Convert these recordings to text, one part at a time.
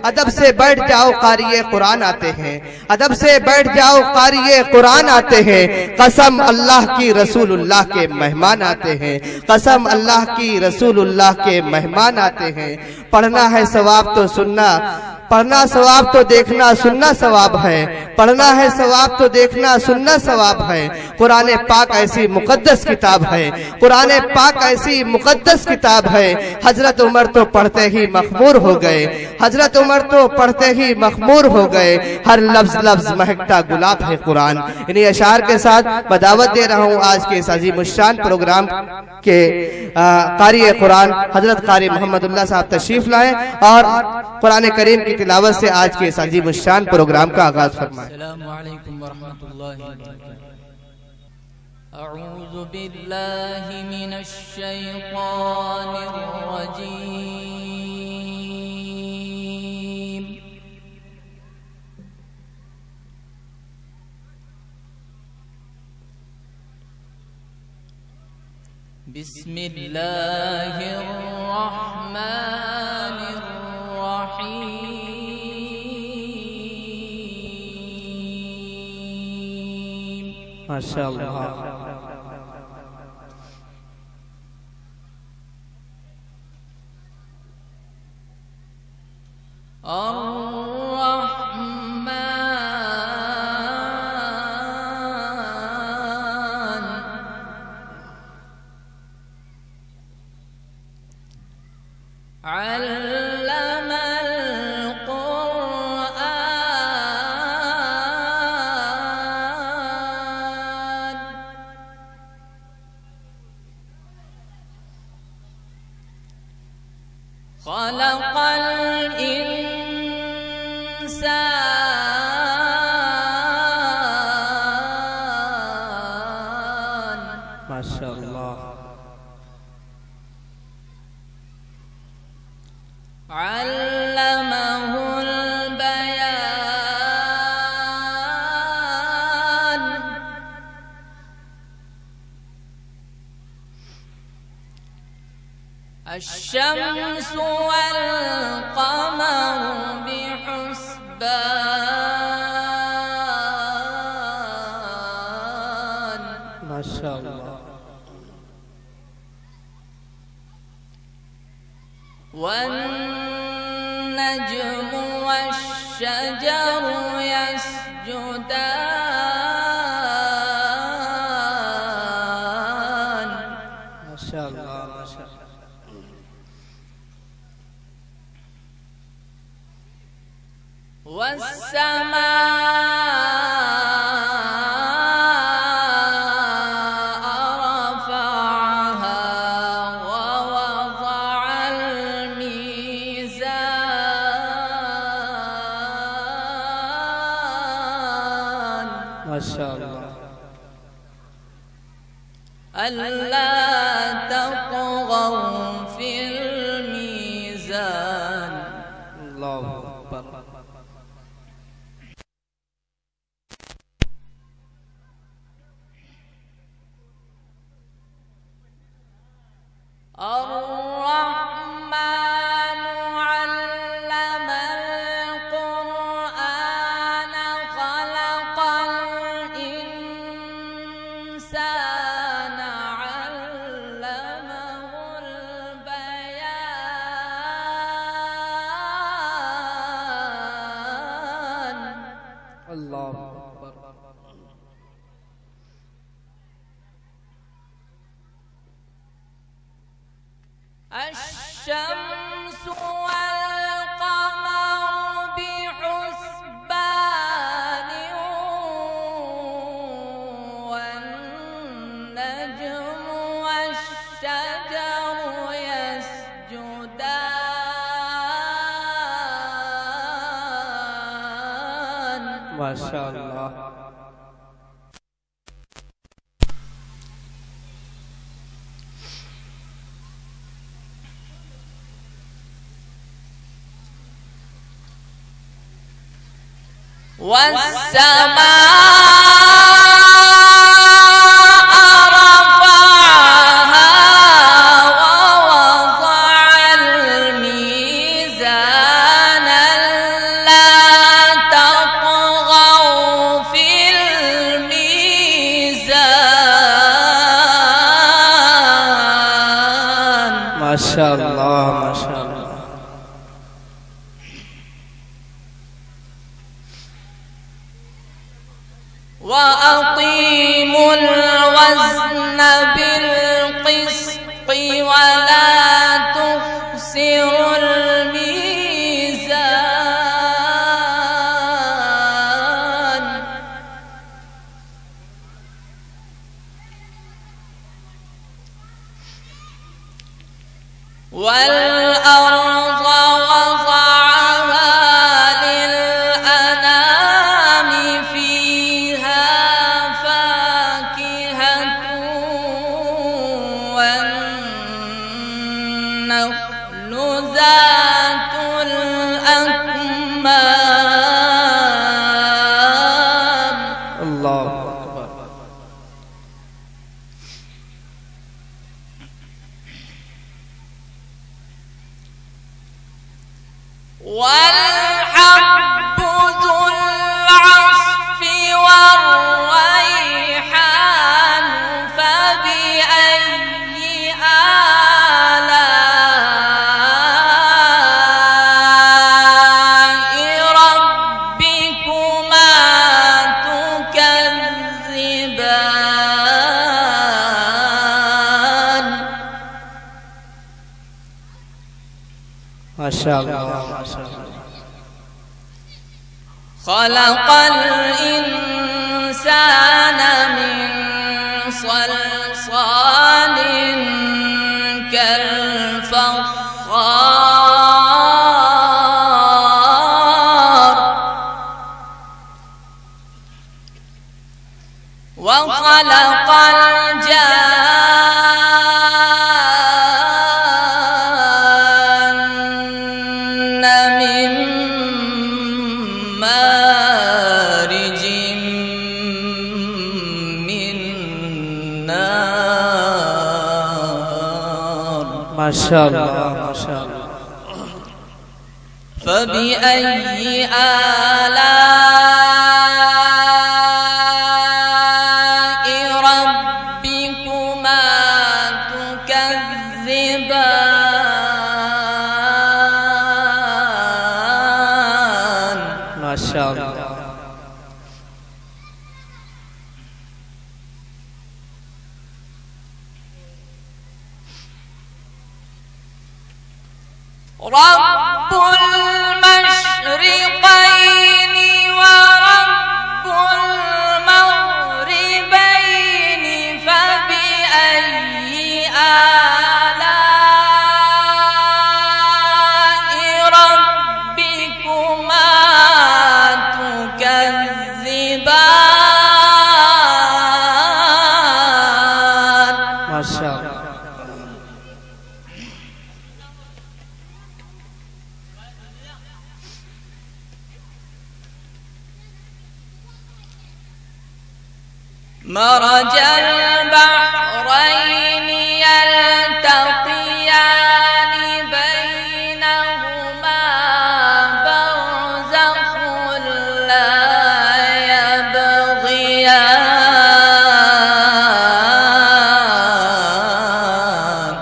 अदब से बैठ जाओ कारिये कुरान आते हैं, अदब से बैठ जाओ कारिये कुरान आते हैं। कसम अल्लाह की रसूलुल्लाह के मेहमान आते हैं, कसम अल्लाह की रसूलुल्लाह के मेहमान आते हैं। पढ़ना है सवाब तो सुनना, पढ़ना सवाब तो देखना, सुनना सवाब है। पढ़ना है सवाब तो देखना, सुनना सवाब है। कुरान पाक ऐसी मुकद्दस किताब है, कुरान पाक ऐसी मुकद्दस किताब है। हजरत उमर तो पढ़ते ही मखमूर हो गए, हजरत उमर तो पढ़ते ही मखमूर हो गए। हर लफ्ज लफ्ज महकता गुलाब है कुरान। इन्हीं अशार के साथ बदावत दे रहा हूँ आज के इस अजीमुश्शान प्रोग्राम के कारी कुरान हजरत कारी मोहम्मदुल्लाह साहब तशरीफ लाए और कुरान करीम की तिलावत से आज के इस अजीमुश्शान प्रोग्राम का आगाज फरमाएं। अस्सलामु अलैकुम वरहमतुल्लाहि वबरकातुहू। अऊज़ु बिल्लाहि मिनश शैतानिर रजीम। बिस्मिल्लाहिर रहमानिर रहीम। माशाअल्लाह। अर्रहमान अल्लमल कुरआन खलक़ल इंसान। माशाअल्लाह। अल्लमहुल बयान अश्शम्सु वल क़मरु बिहुस्बान। माशाअल्लाह। वन्नज्मु वश्शजरु यस्जुदान। माशाअल्लाह माशाअल्लाह। वस्समाअ रफ़अहा ववضعल मीज़ान। माशाअल्लाह। अल्ला तत्गौ फिल मीज़ान। अल्लाहु अकबर। अर्रहमानु अल्लमल कुरआन खलक़ल इंसान अल्लमहुल बयान। अल्लाहु अकबर। अश्शम्सु वल क़मरु बिहुस्बान वन्नज्मु वश्शजरु यस्जुदान। माशाअल्लाह। ما شاء الله ما شاء الله. وأقيموا الوزن بالقسط ولا تخسروا الميزان والأرض وضعها للأنام فيها فاكهة والنخل ذات الأكمام. الله أكبر. والحب ذو العصف والريحان فبأي آلاء ربكما تكذبان. ما شاء الله ما شاء الله. خلق الإنسان من صلصال كالفخار وخلق الجان من مارج من نار. ما شاء الله ما شاء الله. فبأي آلاء ربكما تكذبان. ما شاء الله. رب المشرقين ورب المغربين فبأي آلاء ربكما تكذبان. ما شاء الله. مرج البحرين يلتقيان بينهما برزخ لا يبغيان.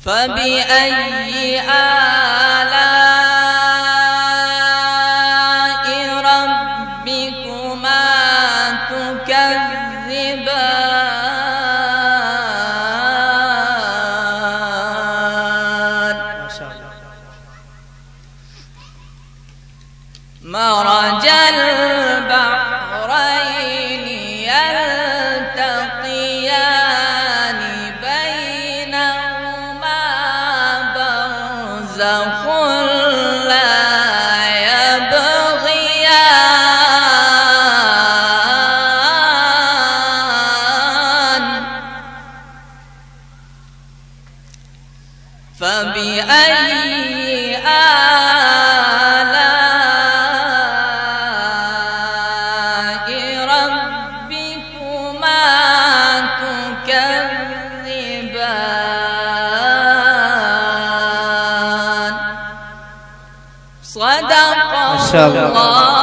فبأي آلاء ربكما تكذبان. مرج البحرين يلتقيان بينهما برزخ لا يبغيان. فبأي صدق ما شاء الله. الله